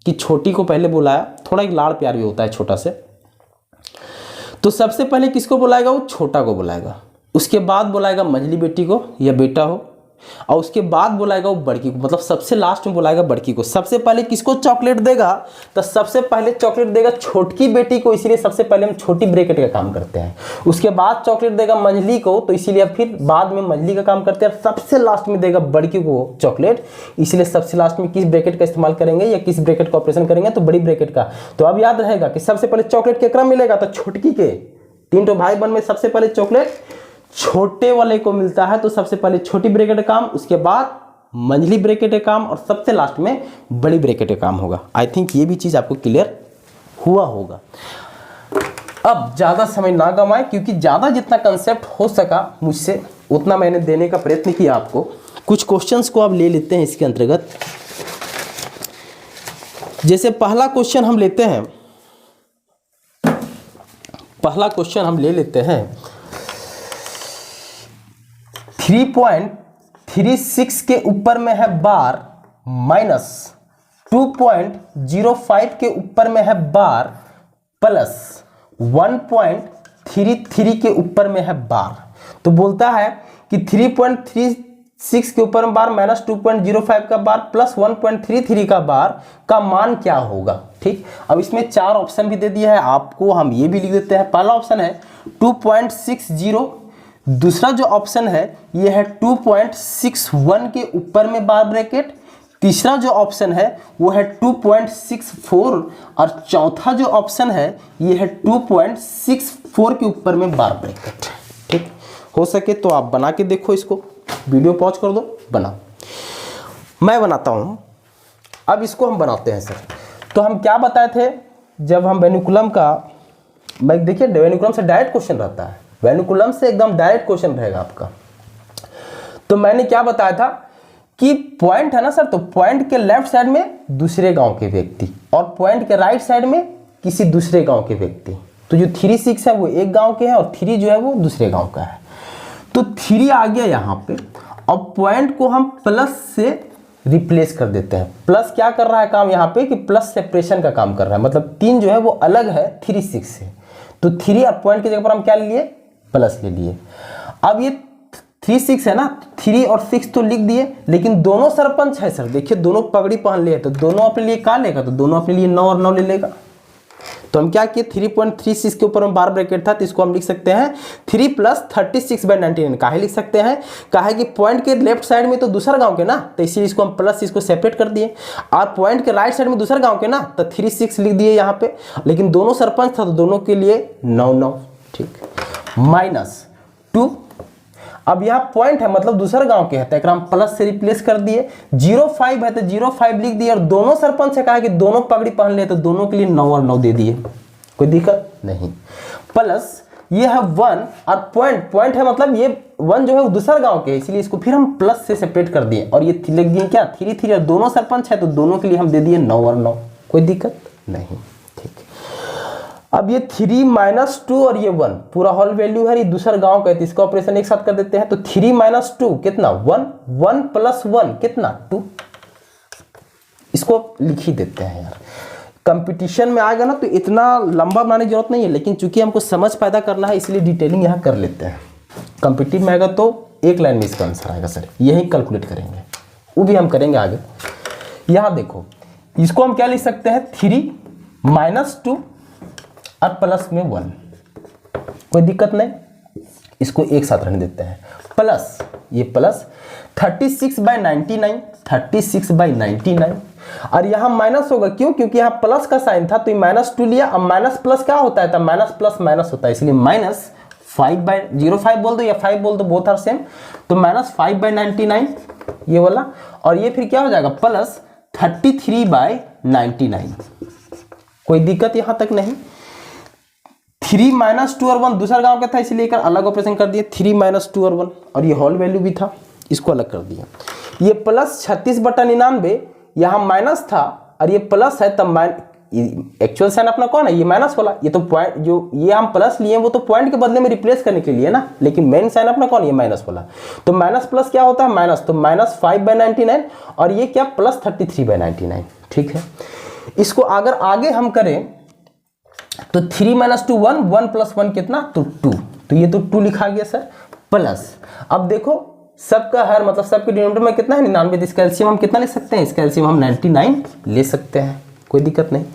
कि छोटी को पहले बुलाया, थोड़ा एक लाड़ प्यार भी होता है छोटा से। तो सबसे पहले किसको बुलाएगा? वो छोटा को बुलाएगा, उसके बाद बुलाएगा मंझली बेटी को या बेटा हो, और उसके बाद बुलाएगा वो बड़की को, मतलब सबसे लास्ट में बुलाएगा बड़की को। सबसे पहले किसको चॉकलेट देगा? तो सबसे पहले चॉकलेट देगा छोटकी बेटी को, इसीलिए सबसे पहले हम छोटी ब्रैकेट का काम करते हैं। उसके बाद चॉकलेट देगा मंझली को, तो इसीलिए फिर बाद में मंझली का काम करते हैं। सबसे लास्ट में देगा बड़की को चॉकलेट, इसलिए सबसे लास्ट में किस ब्रैकेट का इस्तेमाल करेंगे या किस ब्रैकेट का ऑपरेशन करेंगे? तो बड़ी ब्रैकेट का। तो अब याद रहेगा कि सबसे पहले चॉकलेट के क्रम मिलेगा, तो छोटकी के 3 भाई बहन में सबसे पहले चॉकलेट छोटे वाले को मिलता है, तो सबसे पहले छोटी ब्रैकेट का काम, उसके बाद मंझली ब्रैकेट का काम, और सबसे लास्ट में बड़ी ब्रैकेट का काम होगा। आई थिंक ये भी चीज आपको क्लियर हुआ होगा। अब ज़्यादा समय ना गंवाएं, क्योंकि ज़्यादा जितना कंसेप्ट हो सका मुझसे उतना मैंने देने का प्रयत्न किया आपको। कुछ क्वेश्चंस को आप ले लेते हैं इसके अंतर्गत। जैसे पहला क्वेश्चन हम लेते हैं, पहला क्वेश्चन हम ले लेते हैं 3.36 के ऊपर में है बार माइनस 2.05 के ऊपर में है बार प्लस 1.33 के ऊपर में है बार। तो बोलता है कि 3.36 के ऊपर में बार माइनस 2.05 का बार प्लस 1.33 का बार का मान क्या होगा। ठीक, अब इसमें 4 ऑप्शन भी दे दिया है आपको, हम ये भी लिख देते हैं। पहला ऑप्शन है 2.60, दूसरा जो ऑप्शन है ये है 2.61 के ऊपर में बार ब्रैकेट, तीसरा जो ऑप्शन है वो है 2.64 और चौथा जो ऑप्शन है ये है 2.64 के ऊपर में बार ब्रैकेट। ठीक, हो सके तो आप बना के देखो, इसको वीडियो पॉज कर दो, बनाओ। मैं बनाता हूं, अब इसको हम बनाते हैं सर। तो हम क्या बताए थे जब हम वेनिकुलम का, मैं देखिए वेनिकुलम से डायरेक्ट क्वेश्चन रहता है, वेनिकुलम से एकदम डायरेक्ट क्वेश्चन रहेगा आपका। तो मैंने क्या बताया था कि पॉइंट है ना सर, तो पॉइंट के लेफ्ट साइड में दूसरे गांव के व्यक्ति और पॉइंट के राइट साइड में किसी दूसरे गांव के व्यक्ति। तो जो 3-6 है वो एक गांव के हैं और 3 जो है वो दूसरे गांव का है। तो 3 आ गया यहाँ पे, और पॉइंट को हम प्लस से रिप्लेस कर देते हैं। प्लस क्या कर रहा है काम यहाँ पे कि प्लस सेपरेशन का काम कर रहा है, मतलब 3 जो है वो अलग है 3-6 से। तो 3 और पॉइंट की जगह पर हम क्या ले लिए, प्लस ले लिए। अब ये 3-6 है ना, 3 और 6 तो लिख दिए, लेकिन दोनों सरपंच है सर। देखिए दोनों पगड़ी पहन लिए, तो दोनों अपने लिए क्या लेगा, तो दोनों अपने लिए 9 और 9 ले लेगा। तो हम क्या किए, 3.36 के ऊपर में बार ब्रैकेट था, तो इसको हम लिख सकते हैं 3 + 36/99। काहे लिख सकते हैं, काहे कि पॉइंट के लेफ्ट साइड में तो दूसरा गांव के ना, तो इसीलिए इसको हम प्लस इसको सेपरेट कर दिए। और पॉइंट के राइट साइड में दूसरा गांव के ना, तो 3-6 लिख दिए यहाँ पे, लेकिन दोनों सरपंच था तो दोनों के लिए 9-9। ठीक, माइनस 2। अब यहाँ पॉइंट है मतलब दूसरा गांव के है, तो एक हम प्लस से रिप्लेस कर दिए। 05 है तो 05 लिख दिए, और दोनों सरपंच से कहा कि दोनों पगड़ी पहन लिए, तो दोनों के लिए 9 और 9 दे दिए, कोई दिक्कत नहीं। प्लस ये है 1 और पॉइंट है मतलब ये 1 जो है वो दूसरा गांव के है, इसलिए इसको फिर हम प्लस से सेपरेट कर दिए, और ये लिख दिए क्या 3 और दोनों सरपंच है तो दोनों के लिए हम दे दिए 9 और 9, कोई दिक्कत नहीं। ठीक, अब ये 3 - 2 और ये 1 पूरा होल वैल्यू है, ये दूसरा गांव का है, तो इसका ऑपरेशन एक साथ कर देते हैं। तो 3 - 2 कितना 1, 1 + 1 कितना 2। इसको लिख ही देते हैं यार, कंपटीशन में आएगा ना तो इतना लंबा बनाने की जरूरत नहीं है, लेकिन चूंकि हमको समझ पैदा करना है इसलिए डिटेलिंग यहाँ कर लेते हैं। कंपटीटिव में आएगा तो एक लाइन में इसका आंसर आएगा सर, यही कैलकुलेट करेंगे, वो भी हम करेंगे आगे। यहाँ देखो इसको हम क्या लिख सकते हैं 3 - 2 और प्लस में 1, कोई दिक्कत नहीं, इसको एक साथ रहने देते हैं। प्लस ये प्लस 36/99, 36/99, और यहाँ माइनस होगा, क्यों, क्योंकि यहाँ प्लस का साइन था तो ये -2 लिया। अब माइनस प्लस क्या होता है, तो माइनस प्लस माइनस होता है, इसलिए -5/05 बोल दो या 5 बोल दो, बोथ आर सेम। तो -5/99 ये वाला, और ये फिर क्या हो जाएगा प्लस 33/99, कोई दिक्कत यहाँ तक नहीं। 3 - 2 और 1 दूसरा गांव का था, इसलिए एक अलग ऑपरेशन कर दिए 3 - 2 और 1, और ये होल वैल्यू भी था, इसको अलग कर दिया। ये प्लस 36/99 यहाँ माइनस था, और ये प्लस है तब एक्चुअल साइन अपना कौन है, ये माइनस वाला। ये तो पॉइंट जो ये हम प्लस लिए वो तो पॉइंट के बदले में रिप्लेस करने के लिए ना, लेकिन मेन साइन अपना कौन है, ये माइनस वाला। तो माइनस प्लस क्या होता है माइनस, तो -5/99, और ये क्या प्लस 33/99। ठीक है, इसको अगर आगे हम करें तो 3 - 2 1, 1 + 1 कितना, तो 2, तो ये तो 2 लिखा गया सर। प्लस अब देखो सबका हर मतलब सबके डिनोमिनेटर में कितना है 99, इसका एलसीएम हम कितना ले सकते हैं, इसका एलसीएम हम 99 ले सकते हैं, कोई दिक्कत नहीं।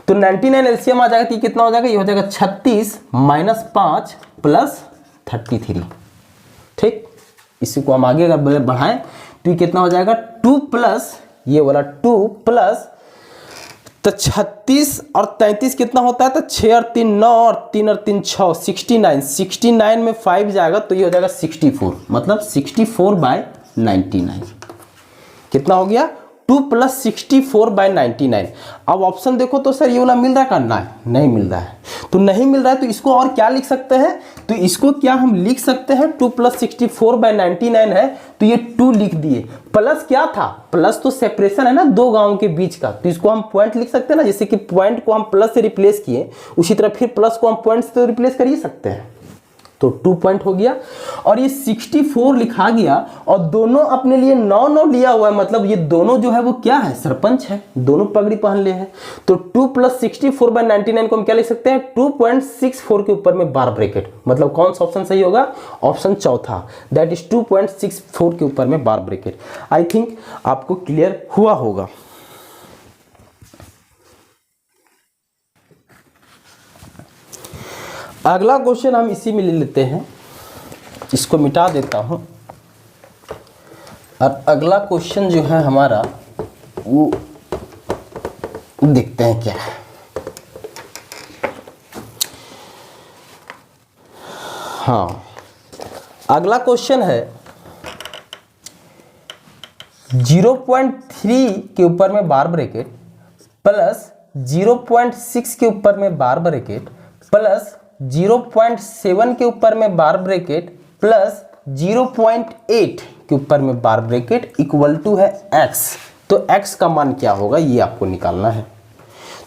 तो 99 एलसीएम आ जाएगा, तो ये कितना हो जाएगा, ये हो जाएगा 36 - 5 + 33। ठीक, इसी को हम आगे अगर बढ़ाएं तो ये कितना हो जाएगा 2 प्लस ये वाला 2 प्लस, तो 36 और 33 कितना होता है, तो 6 और 3 9 और 3 और 3 6, 69 में 5 जाएगा तो ये हो जाएगा 64, मतलब 64/99 कितना हो गया 2 + 64/99। अब ऑप्शन देखो तो सर ये वाला मिल रहा है करना है, नहीं मिल रहा है। तो नहीं मिल रहा है तो इसको और क्या लिख सकते हैं, तो इसको क्या हम लिख सकते हैं, 2 + 64/99 है तो ये 2 लिख दिए। प्लस क्या था, प्लस तो सेपरेशन है ना दो गांव के बीच का, तो इसको हम पॉइंट लिख सकते हैं ना, जैसे कि पॉइंट को हम प्लस से रिप्लेस किए उसी तरह फिर प्लस को हम पॉइंट से तो रिप्लेस कर ही सकते हैं। तो 2 पॉइंट हो गया और ये 64 लिखा गया और दोनों अपने लिए 9 लिया हुआ है, मतलब ये दोनों जो है वो क्या है, सरपंच है, दोनों पगड़ी पहन ले हैं। तो 2 + 64/99 को हम क्या लिख सकते हैं, 2.64 के ऊपर में बार ब्रैकेट, मतलब कौन सा ऑप्शन सही होगा, ऑप्शन चौथा, दैट इज 2.64 के ऊपर में बार ब्रैकेट। आई थिंक आपको क्लियर हुआ होगा। अगला क्वेश्चन हम इसी में ले लेते हैं, इसको मिटा देता हूं और अगला क्वेश्चन जो है हमारा वो देखते हैं क्या है। हाँ, अगला क्वेश्चन है 0.3 के ऊपर में बार ब्रैकेट प्लस 0.6 के ऊपर में बार ब्रैकेट प्लस 0.7 के ऊपर में बार ब्रैकेट प्लस 0.8 के ऊपर में बार ब्रैकेट इक्वल टू है x। तो x का मान क्या होगा ये आपको निकालना है।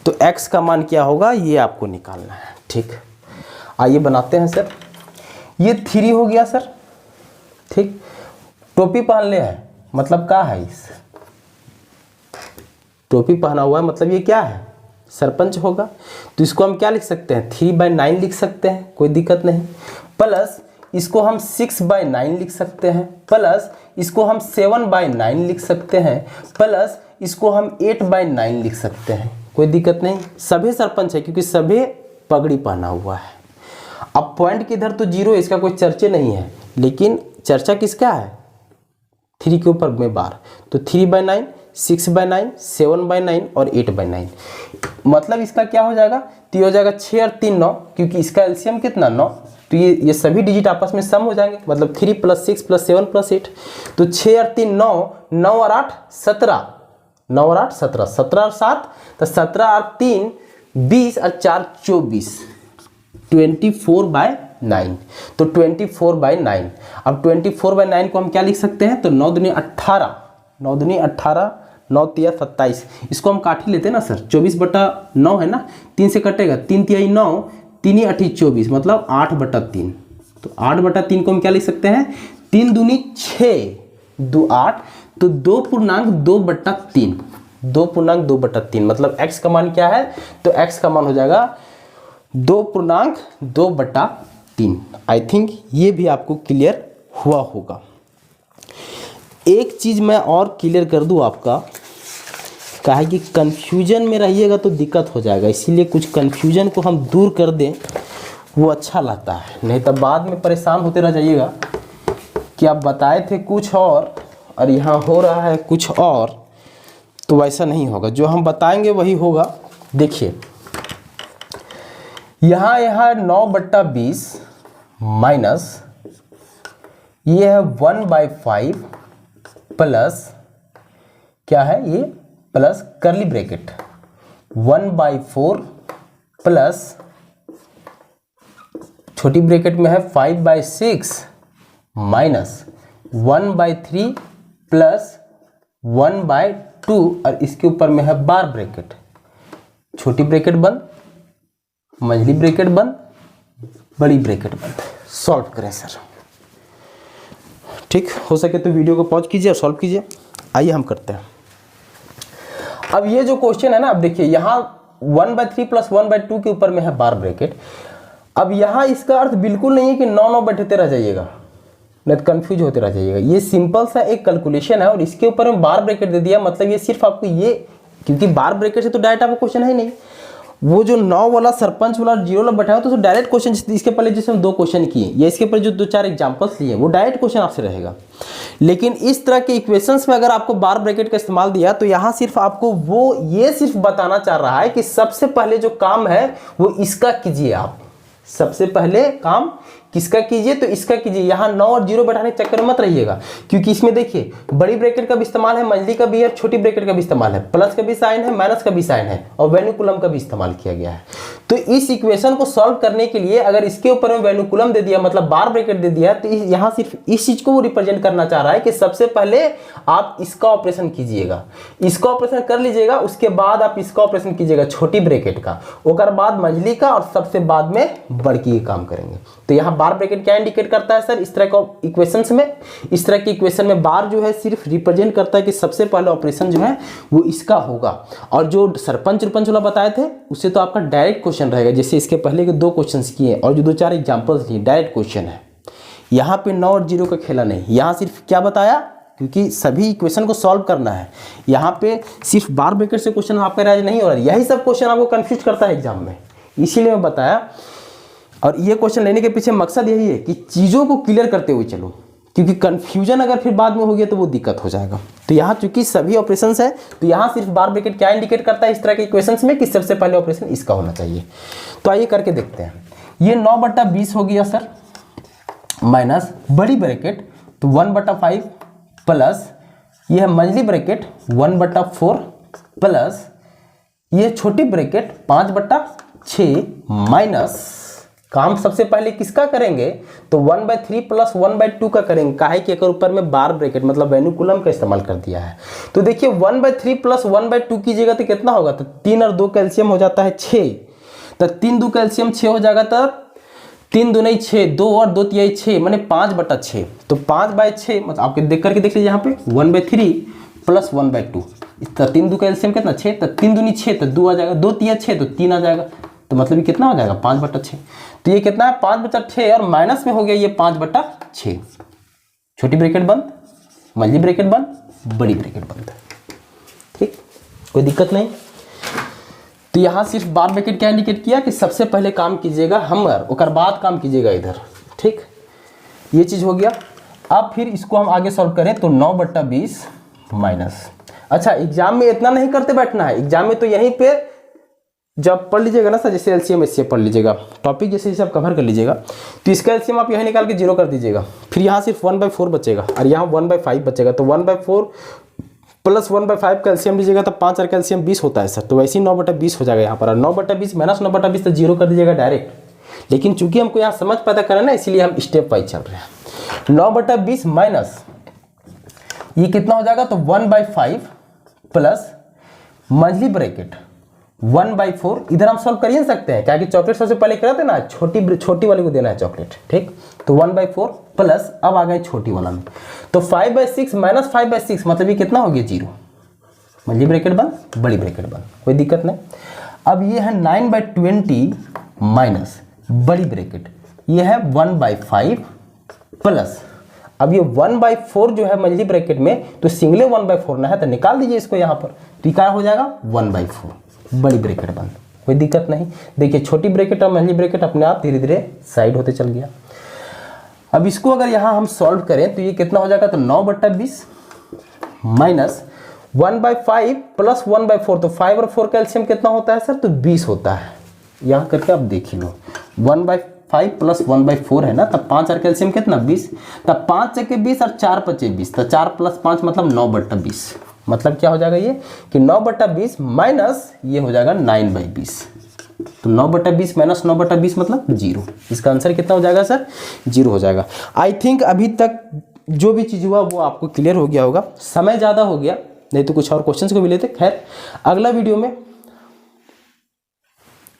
तो x का मान क्या होगा ये आपको निकालना है। ठीक, आइए बनाते हैं सर। ये 3 हो गया सर, ठीक। टोपी पहन ले है मतलब क्या है, इस टोपी पहना हुआ है मतलब ये क्या है, सरपंच होगा। तो इसको हम क्या लिख सकते हैं, 3/9 लिख सकते हैं, कोई दिक्कत नहीं। प्लस इसको हम 6/9 लिख सकते हैं, प्लस इसको हम 7/9 लिख सकते हैं, प्लस इसको हम 8/9 लिख सकते हैं, कोई दिक्कत नहीं। सभी सरपंच है क्योंकि सभी पगड़ी पहना हुआ है। अब पॉइंट किधर तो 0, इसका कोई चर्चे नहीं है, लेकिन चर्चा किसका है, 3 के ऊपर में बार। तो 3/9, 6/9, 7/9 और 8/9, मतलब इसका क्या हो जाएगा, तो ये हो जाएगा 6 और 3 9, क्योंकि इसका एलसीएम कितना 9, तो ये सभी डिजिट आपस में सम हो जाएंगे, मतलब 3 + 6 + 7 + 8। तो 6 और 3 9, 9 और 8 17, 9 और 8 17, 17 और 7 तो 17 और 3 20 और 4 24, 24/9। तो 24/9। अब 24/9 को हम क्या लिख सकते हैं, तो 9 दूनी 18, 9 दूनी 18, 9 तिया 27, इसको हम काट ही लेते हैं ना सर, 24/9 है ना, 3 से कटेगा, 3 तिया 9, 3 8 24, मतलब 8/3। तो 8/3 को हम क्या लिख सकते हैं, 3 दूनी 6, 2 8, तो 2.2/3, 2.2/3, मतलब x का मान क्या है, तो x का मान हो जाएगा 2.2/3। आई थिंक ये भी आपको क्लियर हुआ होगा। एक चीज़ मैं और क्लियर कर दूं आपका, क्या है कि कन्फ्यूजन में रहिएगा तो दिक्कत हो जाएगा, इसीलिए कुछ कन्फ्यूजन को हम दूर कर दें वो अच्छा लगता है, नहीं तो बाद में परेशान होते रह जाइएगा कि आप बताए थे कुछ और यहाँ हो रहा है कुछ और, तो वैसा नहीं होगा। जो हम बताएंगे वही होगा। देखिए यहाँ 9/20 माइनस ये है 1/5 प्लस क्या है ये, प्लस करली ब्रैकेट 1/4 प्लस छोटी ब्रैकेट में है 5/6 माइनस 1/3 प्लस 1/2 और इसके ऊपर में है बार ब्रैकेट, छोटी ब्रैकेट बंद, मझली ब्रैकेट बंद, बड़ी ब्रैकेट बंद। सॉल्व करें सर, ठीक। हो सके तो वीडियो को पॉज कीजिए और सॉल्व कीजिए। आइए हम करते हैं। अब ये जो क्वेश्चन है ना, अब देखिए यहाँ 1/3 प्लस 1/2 के ऊपर में है बार ब्रैकेट। अब यहाँ इसका अर्थ बिल्कुल नहीं है कि 9 9 बैठते रह जाइएगा, नहीं तो कंफ्यूज होते रह जाइएगा। ये सिंपल सा एक कैलकुलेशन है और इसके ऊपर में बार ब्रैकेट दे दिया, मतलब ये सिर्फ आपको ये, क्योंकि बार ब्रैकेट से तो डायरेक्ट आपको क्वेश्चन है ही नहीं, वो जो 9 वाला सरपंच वाला 0 वाला बैठा है तो डायरेक्ट क्वेश्चन, इसके पहले जैसे हम 2 क्वेश्चन किए या इसके पहले जो 2-4 एग्जांपल्स लिए वो डायरेक्ट क्वेश्चन आपसे रहेगा। लेकिन इस तरह के इक्वेशंस में अगर आपको बार ब्रैकेट का इस्तेमाल दिया तो यहाँ सिर्फ आपको वो ये सिर्फ बताना चाह रहा है कि सबसे पहले जो काम है वो इसका कीजिए आप, सबसे पहले काम किसका कीजिए, तो इसका कीजिए। यहाँ 9 और 0 बैठाने के चक्कर में मत रहिएगा, क्योंकि इसमें देखिए बड़ी ब्रैकेट का भी इस्तेमाल है, मंझली का भी है, छोटी ब्रैकेट का भी इस्तेमाल है, प्लस का भी साइन है, माइनस का भी साइन है, और वेनुकुलम का भी इस्तेमाल किया गया है। तो इस इक्वेशन को सॉल्व करने के लिए अगर इसके ऊपर में वेनुकुलम दे दिया, मतलब बार ब्रैकेट दे दिया, तो यहाँ सिर्फ इस चीज को वो रिप्रेजेंट करना चाह रहा है कि सबसे पहले आप इसका ऑपरेशन कीजिएगा, इसका ऑपरेशन कर लीजिएगा, उसके बाद आप इसका ऑपरेशन कीजिएगा छोटी ब्रैकेट का, उसके बाद मंझली का, और सबसे बाद में बड़की काम करेंगे। तो यहाँ बार ब्रैकेट क्या इंडिकेट करता है सर, इस तरह का इक्वेशंस में, इस तरह की इक्वेशन में बार जो है सिर्फ रिप्रेजेंट करता है कि सबसे पहले ऑपरेशन जो है वो इसका होगा। और जो सरपंच रुपंच वाला बताए थे उससे तो आपका डायरेक्ट क्वेश्चन रहेगा, जैसे इसके पहले के 2 क्वेश्चंस किए और जो 2-4 एग्जांपल्स लिए, डायरेक्ट क्वेश्चन है। यहाँ पे 9 और 0 का खेला नहीं, यहाँ सिर्फ क्या बताया, क्योंकि सभी इक्वेशन को सॉल्व करना है, यहाँ पे सिर्फ बार ब्रैकेट से क्वेश्चन आपका राइज नहीं हो रहा है। यही सब क्वेश्चन आपको कंफ्यूज करता है एग्जाम में, इसीलिए मैं बताया। और ये क्वेश्चन लेने के पीछे मकसद यही है कि चीज़ों को क्लियर करते हुए चलो, क्योंकि कंफ्यूजन अगर फिर बाद में हो गया तो वो दिक्कत हो जाएगा। तो यहाँ चूंकि सभी ऑपरेशंस है, तो यहाँ सिर्फ बार ब्रैकेट क्या इंडिकेट करता है इस तरह के इक्वेशंस में कि सबसे पहले ऑपरेशन इसका होना चाहिए। तो आइए करके देखते हैं। ये 9/20 हो गया सर, माइनस बड़ी ब्रैकेट तो 1/5 प्लस ये है मंझली ब्रैकेट 1/4 प्लस ये छोटी ब्रैकेट 5/6 माइनस काम सबसे पहले किसका करेंगे, तो 1/3 प्लस 1/2 का करेंगे। काहे कि एक ऊपर में बार ब्रैकेट मतलब वेनुकुलम का इस्तेमाल कर दिया है। तो देखिए 1/3 प्लस 1/2 कीजिएगा तो कितना होगा, तो 3 और 2 कैल्शियम हो जाता है 6, तो 3 2 कैल्शियम 6 हो जाएगा, तो 3 दूनी 6, 2 और 2 तिहाई 6, माने 5/6। तो 5/6 मतलब आपके देख करके देख लीजिए यहाँ पे 1/3 प्लस 1/2, तो 3 2 कैल्शियम कितना 6, तो 3 दूनी 6, तो 2 आ जाएगा, 2 तिहाई 6 तो 3 आ जाएगा, तो मतलब ये कितना हो जाएगा 5/6। तो ये कितना है 5/6 और माइनस में हो गया ये 5/6। छोटी ब्रैकेट बंद, मंझली ब्रैकेट बंद, बड़ी ब्रैकेट बंद, ठीक, कोई दिक्कत नहीं। तो यहाँ सिर्फ बार ब्रैकेट क्या इंडिकेट किया कि सबसे पहले काम कीजिएगा हमर, उसके बाद काम कीजिएगा इधर, ठीक, ये चीज हो गया। अब फिर इसको हम आगे सॉल्व करें तो 9/20 माइनस, अच्छा एग्जाम में इतना नहीं करते बैठना है, एग्जाम में तो यहीं पे जब पढ़ लीजिएगा ना सर, जैसे एलसीएम एससीएफ पढ़ लीजिएगा, टॉपिक जैसे सब कवर कर लीजिएगा, तो इसका एलसीएम आप यहीं निकाल के 0 कर दीजिएगा, फिर यहाँ सिर्फ 1/4 बचेगा और यहाँ 1/5 बचेगा, तो 1/4 प्लस 1/5 कैल्शियम लीजिएगा तो 5 और कैल्शियम 20 होता है सर, तो वैसे ही 9/20 हो जाएगा यहाँ पर। 9/20 माइनस 9/20 तो 0 कर दीजिएगा डायरेक्ट, लेकिन चूंकि हमको यहाँ समझ पैदा करना है ना, इसलिए हम स्टेप वाइज चल रहे हैं। 9/20 माइनस ये कितना हो जाएगा, तो 1/5 प्लस मंझली ब्रैकेट 1/4, इधर हम सॉल्व कर ही सकते हैं, क्या कि चॉकलेट सबसे पहले करा थे ना, छोटी वाले को देना है चॉकलेट, ठीक, तो 1/4 प्लस अब आ गए छोटी वाला में, तो 5/6 माइनस 5/6 मतलब ये कितना हो गया 0, मंझली ब्रैकेट बंद, बड़ी ब्रैकेट बंद, कोई दिक्कत नहीं। अब ये है 9/20 माइनस बड़ी ब्रैकेट, ये है 1/5 प्लस अब ये 1/4 जो है मंझली ब्रैकेट में, तो सिंगले 1/4 ना है, तो निकाल दीजिए इसको यहाँ पर, तो क्या हो जाएगा 1/4 बड़ी ब्रैकेट बंद, कोई दिक्कत नहीं। देखिए छोटी ब्रैकेट और मंझली ब्रैकेट अपने आप धीरे धीरे साइड होते चल गया। अब इसको अगर यहाँ हम सॉल्व करें तो ये कितना हो जाएगा, तो 9/20 माइनस 1/5 प्लस 1/4, तो 5 और 4 कैल्शियम कितना होता है सर, तो 20 होता है। यहाँ करके आप देख लो 1/5 प्लस 1/4 है ना, तब 5 और कैल्शियम कितना 20, तब 5 चके 20 और 4 पचे 20, तो 4 प्लस 5 मतलब 9/20, मतलब क्या हो जाएगा ये कि 9/20 माइनस ये हो जाएगा 9/20, तो 9/20 माइनस 9/20 मतलब 0। इसका आंसर कितना हो जाएगा सर, 0 हो जाएगा। आई थिंक अभी तक जो भी चीज़ हुआ वो आपको क्लियर हो गया होगा, समय ज़्यादा हो गया नहीं तो कुछ और क्वेश्चंस को भी लेते। खैर अगला वीडियो में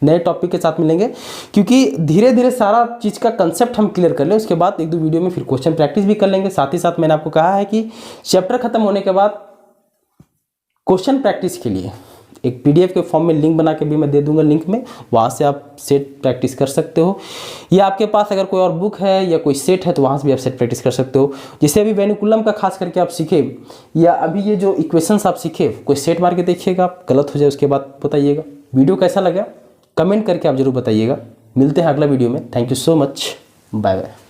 नए टॉपिक के साथ मिलेंगे, क्योंकि धीरे धीरे सारा चीज़ का कंसेप्ट हम क्लियर कर लें, उसके बाद 1-2 वीडियो में फिर क्वेश्चन प्रैक्टिस भी कर लेंगे। साथ ही साथ मैंने आपको कहा है कि चैप्टर खत्म होने के बाद क्वेश्चन प्रैक्टिस के लिए एक पीडीएफ के फॉर्म में लिंक बना के भी मैं दे दूंगा, लिंक में वहाँ से आप सेट प्रैक्टिस कर सकते हो, या आपके पास अगर कोई और बुक है या कोई सेट है तो वहाँ से भी आप सेट प्रैक्टिस कर सकते हो। जैसे अभी वेनुकुलम का खास करके आप सीखे, या अभी ये जो इक्वेशंस आप सीखे, कोई सेट मार के देखिएगा, आप गलत हो जाए उसके बाद बताइएगा। वीडियो कैसा लगा कमेंट करके आप जरूर बताइएगा। मिलते हैं अगला वीडियो में। Thank you so much, bye bye.